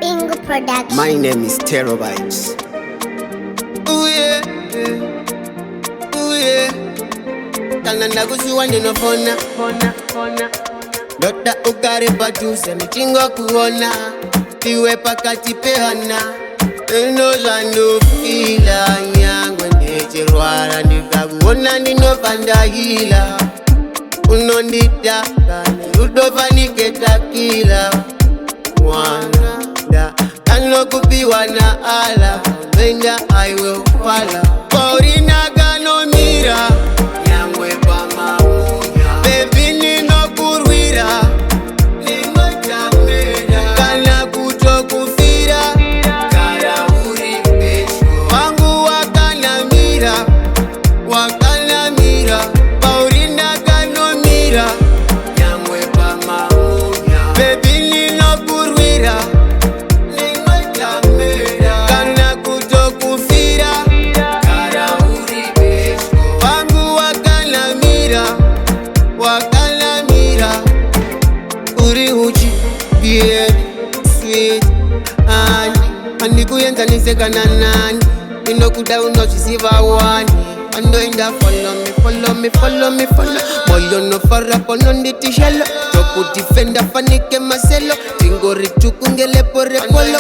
Bingo Production. My name is Terrobyte. Ooh yeah, ooh yeah. Kananda kusiwande no fona. Dota ukare batuse michingo kuona. Tiwe pakati pehana. Eno jano fila nyangwe nechirwara ndikakuona ndinofanda hila. Unonditaka udofaniketa kila mwana da kano kupiwa na ala Wenda I will follow Paulina Wakanamira Nyangwe pa mamunya Baby nino kurwira Nino chamera Kana kuto kufira Kara uri pesho Wangu Wakanamira Wakanamira Paulina Wakanamira Nyangwe pa mamunya Baby nino kurwira Nino chamera Kana kuto kufira Kara uri pesho Wangu Wakanamira Wakanamira Uri uchi Bien Sweet Andi kuyenza nisekana nani Inokuda unochisiva wani Ando inda follow me Moyo no farra pono nditi shelo Choku defenda fanike maselo Tingori chukungele pore polo